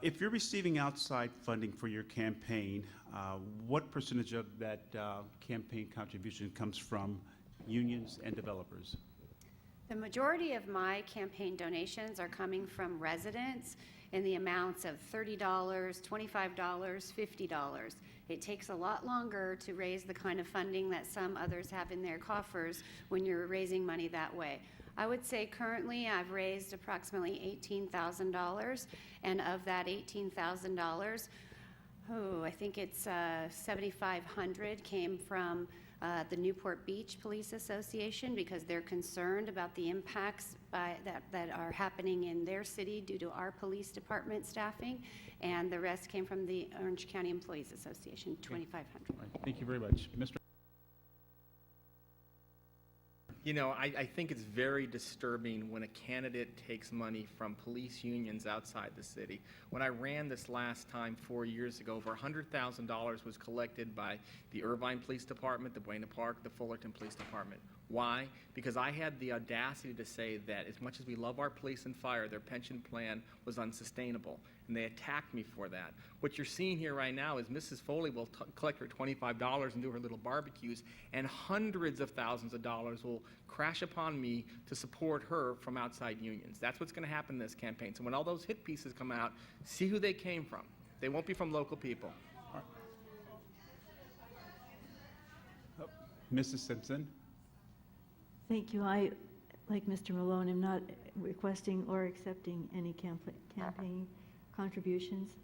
If you're receiving outside funding for your campaign, what percentage of that campaign contribution comes from unions and developers? The majority of my campaign donations are coming from residents in the amounts of $30, $25, $50. It takes a lot longer to raise the kind of funding that some others have in their coffers when you're raising money that way. I would say currently I've raised approximately $18,000, and of that $18,000, I think it's 7,500 came from the Newport Beach Police Association, because they're concerned about the impacts that are happening in their city due to our police department staffing, and the rest came from the Orange County Employees Association, 2,500. Right. Thank you very much. Mr. You know, I think it's very disturbing when a candidate takes money from police unions outside the city. When I ran this last time 4 years ago, over $100,000 was collected by the Irvine Police Department, the Buena Park, the Fullerton Police Department. Why? Because I had the audacity to say that as much as we love our police and fire, their pension plan was unsustainable, and they attacked me for that. What you're seeing here right now is Mrs. Foley will collect her $25 and do her little barbecues, and hundreds of thousands of dollars will crash upon me to support her from outside unions. That's what's going to happen in this campaign. So when all those hit pieces come out, see who they came from. They won't be from local people. Mrs. Simpson? Thank you. I, like Mr. Malone, am not requesting or accepting any campaign contributions.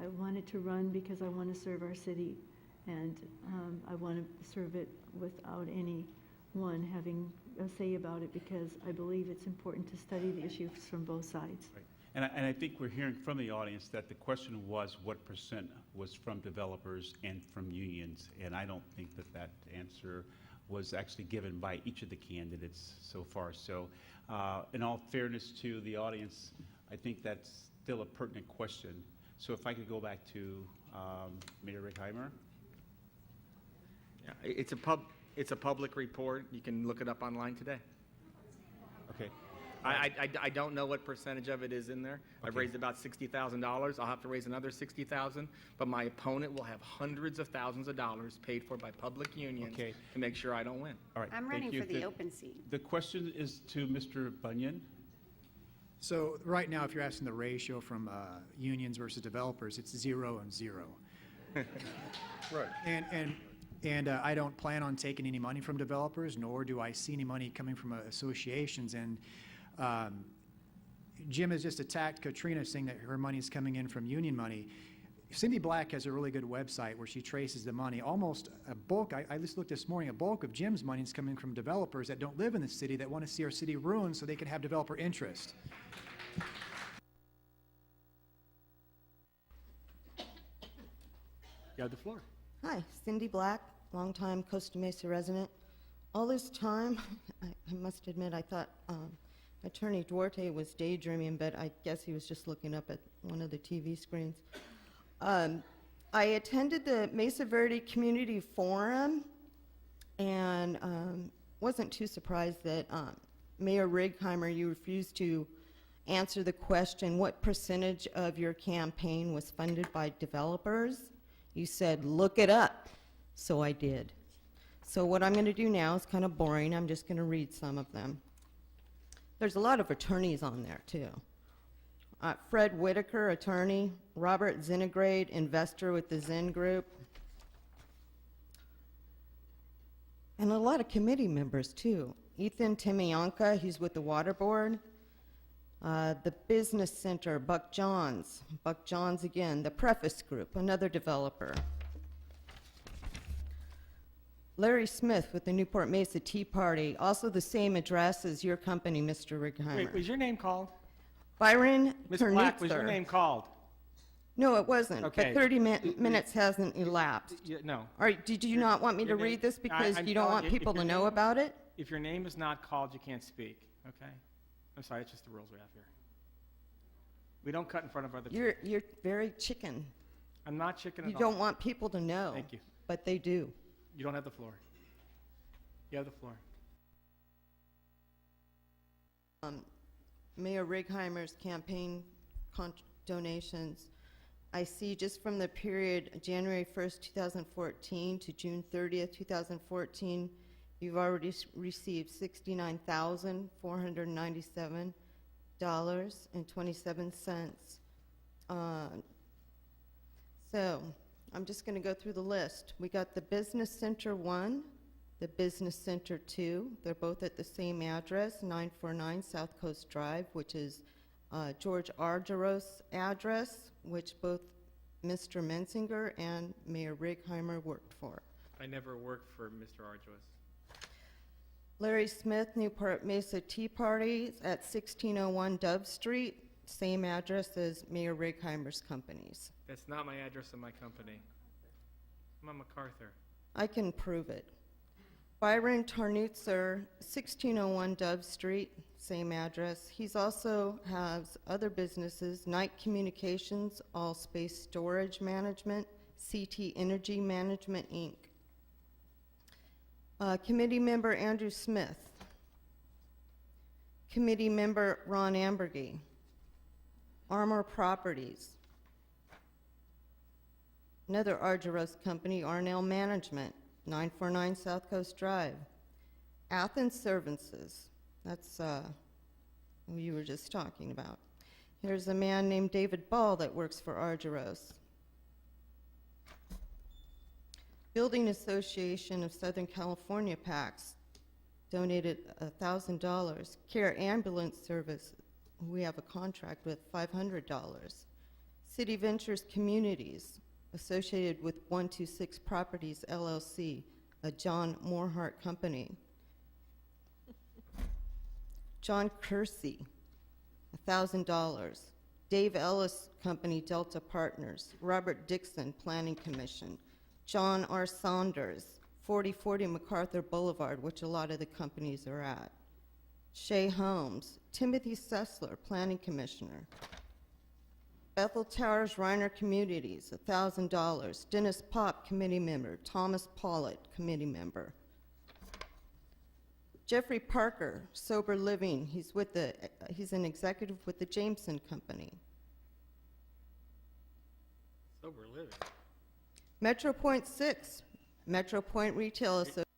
I wanted to run because I want to serve our city, and I want to serve it without anyone having a say about it, because I believe it's important to study the issues from both sides. Right. And I think we're hearing from the audience that the question was what percent was from developers and from unions, and I don't think that that answer was actually given by each of the candidates so far. So in all fairness to the audience, I think that's still a pertinent question. So if I could go back to Mayor Rickheimer. Yeah, it's a public report. You can look it up online today. Okay. I don't know what percentage of it is in there. I've Okay. raised about $60,000. I'll have to raise another $60,000, but my opponent will have hundreds of thousands of dollars paid for by public unions Okay. to make sure I don't win. All right. I'm thank running you. for the open seat. The question is to Mr. Bunyan. So right now, if you're asking the ratio from unions versus developers, it's 0 and 0. Right. And I don't plan on taking any money from developers, nor do I see any money coming from associations. And Jim has just attacked Katrina, saying that her money is coming in from union money. Cindy Black has a really good website where she traces the money. Almost a bulk, I just looked this morning, a bulk of Jim's money is coming from developers that don't live in the city, that want to see our city ruined so they can have developer interest. You have the floor. Hi, Cindy Black, longtime Costa Mesa resident. All this time, I must admit, I thought Attorney Duarte was daydreaming, but I guess he was just looking up at one of the TV screens. I attended the Mesa Verde Community Forum and wasn't too surprised that Mayor Righeimer, you refused to answer the question, what percentage of your campaign was funded by developers? You said, look it up. So I did. So what I'm going to do now is kind of boring. I'm just going to read some of them. There's a lot of attorneys on there, too. Fred Whitaker, attorney. Robert Zinnegrade, investor with the Zinn Group. And a lot of committee members, too. Ethan Timianka, he's with the Water Board. The Business Center, Buck Johns again. The Preface Group, another developer. Larry Smith with the Newport Mesa Tea Party, also the same address as your company, Mr. Righeimer. Wait, was your name called? Byron Ms. Black, was your Kernitzer. name called? No, it wasn't, Okay. but 30 minutes hasn't elapsed. No. All right, did you not want me to Your name- read this because I'm you don't telling want you, if people to your know name- about it? If your name is not called, you can't speak, okay? I'm sorry, it's just the rules we have here. We don't cut in front of other people. You're very chicken. I'm not chicken at You all. don't want people to know. Thank you. But they do. You don't have the floor. You have the floor. Mayor Righeimer's campaign donations. I see just from the period January 1st, 2014 to June 30th, 2014, you've already received $69,497.27. So I'm just going to go through the list. We got the Business Center 1, the Business Center 2. They're both at the same address, 949 South Coast Drive, which is George Argyros' address, which both Mr. Menzinger and Mayor Righeimer worked for. I never worked for Mr. Arduous. Larry Smith, Newport Mesa Tea Party at 1601 Dove Street, same address as Mayor Righeimer's companies. That's not my address of my company. I'm on MacArthur. I can prove it. Byron Tarnutzer, 1601 Dove Street, same address. He's also has other businesses, Knight Communications, All Space Storage Management, CT Energy Management, Inc. Committee member Andrew Smith. Committee member Ron Ambergy. Armor Properties. Another Argyros company, Arnell Management, 949 South Coast Drive. Athens Services, that's who you were just talking about. Here's a man named David Ball that works for Argyros. Building Association of Southern California PACs donated $1,000. Care Ambulance Service, who we have a contract with, $500. City Ventures Communities, associated with 126 Properties LLC, a John Morehart company. John Kersey, $1,000. Dave Ellis Company, Delta Partners. Robert Dixon, Planning Commission. John R. Saunders, 4040 MacArthur Boulevard, which a lot of the companies are at. Shea Holmes. Timothy Sessler, Planning Commissioner. Bethel Towers Reiner Communities, $1,000. Dennis Pop, committee member. Thomas Pollitt, committee member. Jeffrey Parker, Sober Living. He's an executive with the Jameson Company. Sober living. Metro Point 6, Metro Point Retail Association.